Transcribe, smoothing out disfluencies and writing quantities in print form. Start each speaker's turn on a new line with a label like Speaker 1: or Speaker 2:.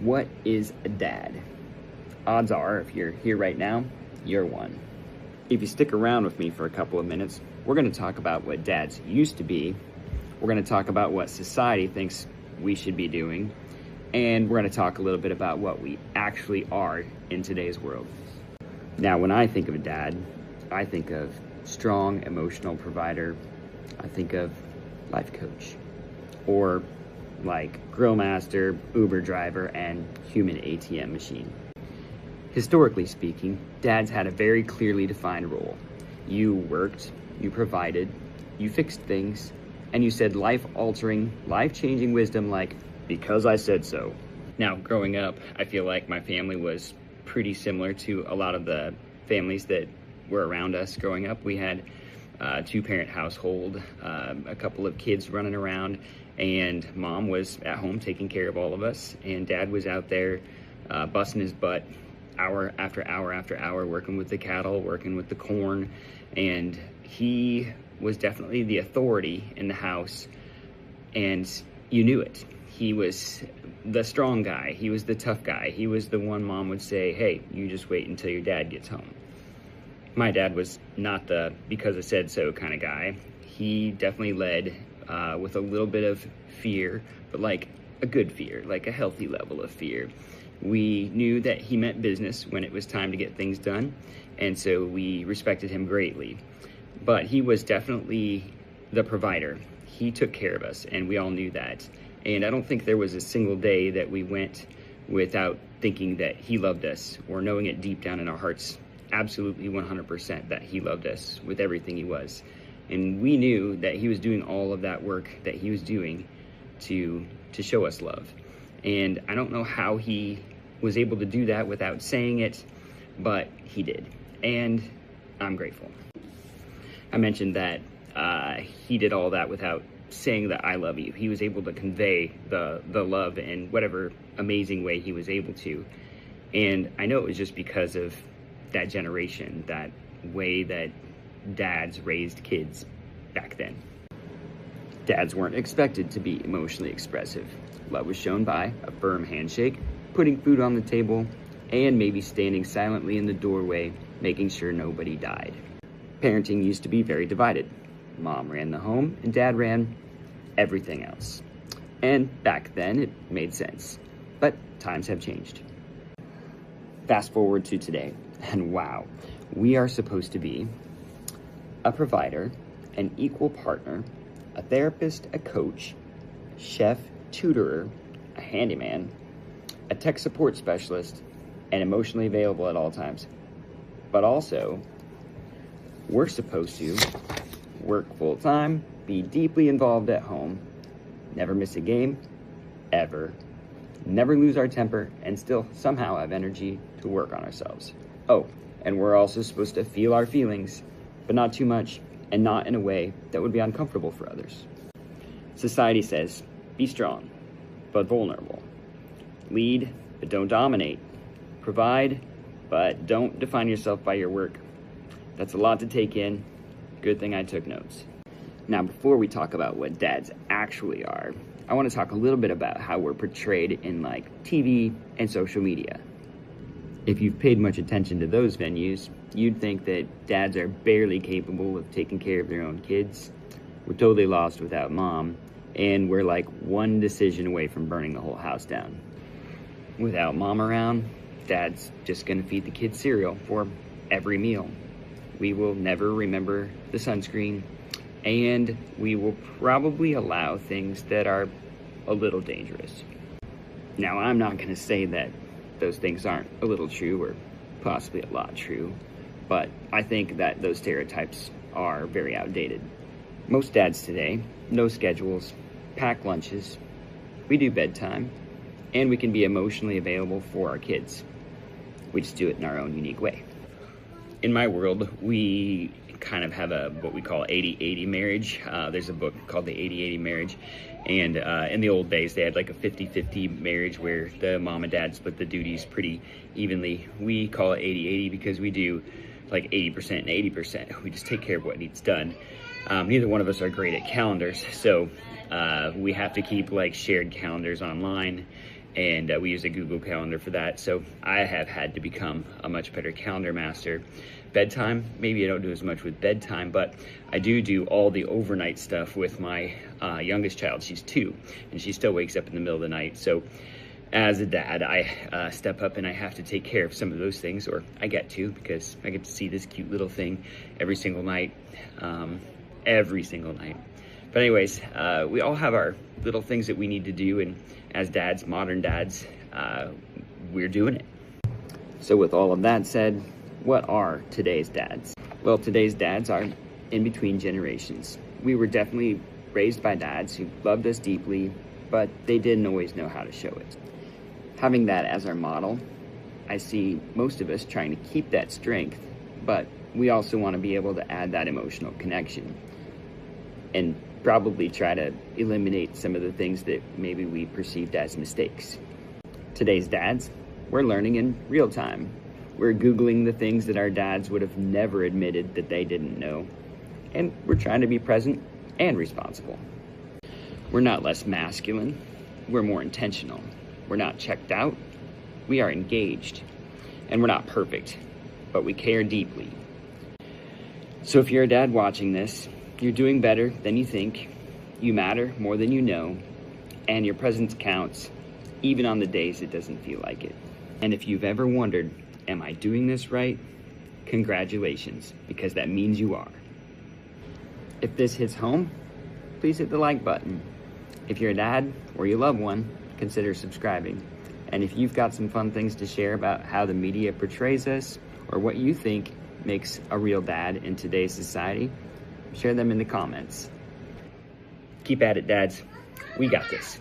Speaker 1: What is a dad? Odds are, if you're here right now, you're one. If you stick around with me for a couple of minutes, we're going to talk about what dads used to be. We're going to talk about what society thinks we should be doing. And we're going to talk a little bit about what we actually are in today's world. Now, when I think of a dad, I think of strong emotional provider. I think of life coach, or like grill master, Uber driver, and human ATM machine. Historically speaking, dads had a very clearly defined role. You worked, you provided, you fixed things, and you said life-altering, life-changing wisdom like, "Because I said so." Now, growing up, I feel like my family was pretty similar to a lot of the families that were around us growing up. We had a two-parent household, a couple of kids running around, and mom was at home taking care of all of us, and dad was out there busting his butt hour after hour after hour, working with the cattle, working with the corn, and he was definitely the authority in the house, and you knew it. He was the strong guy. He was the tough guy. He was the one mom would say, "Hey, you just wait until your dad gets home." My dad was not the "because I said so" kind of guy. He definitely led with a little bit of fear, but like a good fear, like a healthy level of fear. We knew that he meant business when it was time to get things done, and so we respected him greatly. But he was definitely the provider. He took care of us, and we all knew that. And I don't think there was a single day that we went without thinking that he loved us, or knowing it deep down in our hearts, absolutely 100%, that he loved us with everything he was. And we knew that he was doing all of that work that he was doing to show us love. And I don't know how he was able to do that without saying it, but he did. And I'm grateful. I mentioned that he did all that without saying that "I love you." He was able to convey the love in whatever amazing way he was able to. And I know it was just because of that generation, that way that dads raised kids back then. Dads weren't expected to be emotionally expressive. Love was shown by a firm handshake, putting food on the table, and maybe standing silently in the doorway, making sure nobody died. Parenting used to be very divided. Mom ran the home, and dad ran everything else. And back then, it made sense. But times have changed. Fast forward to today, and wow, we are supposed to be a provider, an equal partner, a therapist, a coach, chef, tutorer, a handyman, a tech support specialist, and emotionally available at all times. But also, we're supposed to work full-time, be deeply involved at home, never miss a game, ever, never lose our temper, and still somehow have energy to work on ourselves. Oh, and we're also supposed to feel our feelings, but not too much, and not in a way that would be uncomfortable for others. Society says, be strong, but vulnerable. Lead, but don't dominate. Provide, but don't define yourself by your work. That's a lot to take in. Good thing I took notes. Now, before we talk about what dads actually are, I want to talk a little bit about how we're portrayed in like TV and social media. If you've paid much attention to those venues, you'd think that dads are barely capable of taking care of their own kids. We're totally lost without mom, and we're like one decision away from burning the whole house down. Without mom around, dad's just gonna feed the kids cereal for every meal. We will never remember the sunscreen, and we will probably allow things that are a little dangerous. Now, I'm not gonna say that those things aren't a little true, or possibly a lot true, but I think that those stereotypes are very outdated. Most dads today know schedules, pack lunches, we do bedtime, and we can be emotionally available for our kids. We just do it in our own unique way. In my world, we kind of have what we call 80-80 marriage. There's a book called The 80-80 Marriage, and in the old days they had like a 50-50 marriage where the mom and dad split the duties pretty evenly. We call it 80-80 because we do like 80% and 80%. We just take care of what needs done. Neither one of us are great at calendars, so we have to keep like shared calendars online, and we use a Google Calendar for that. So I have had to become a much better calendar master. Bedtime, maybe I don't do as much with bedtime, but I do all the overnight stuff with my youngest child. She's 2, and she still wakes up in the middle of the night. So as a dad, I step up and I have to take care of some of those things, or I get to, because I get to see this cute little thing every single night. Every single night. But anyways, we all have our little things that we need to do, and as dads, modern dads, we're doing it. So with all of that said, what are today's dads? Well, today's dads are in between generations. We were definitely raised by dads who loved us deeply, but they didn't always know how to show it. Having that as our model, I see most of us trying to keep that strength, but we also want to be able to add that emotional connection and probably try to eliminate some of the things that maybe we perceived as mistakes. Today's dads, we're learning in real time. We're Googling the things that our dads would have never admitted that they didn't know. And we're trying to be present and responsible. We're not less masculine. We're more intentional. We're not checked out. We are engaged. And we're not perfect, but we care deeply. So if you're a dad watching this, you're doing better than you think. You matter more than you know. And your presence counts, even on the days it doesn't feel like it. And if you've ever wondered, am I doing this right? Congratulations, because that means you are. If this hits home, please hit the like button. If you're a dad or you love one, consider subscribing. And if you've got some fun things to share about how the media portrays us, or what you think makes a real dad in today's society, share them in the comments. Keep at it, dads. We got this.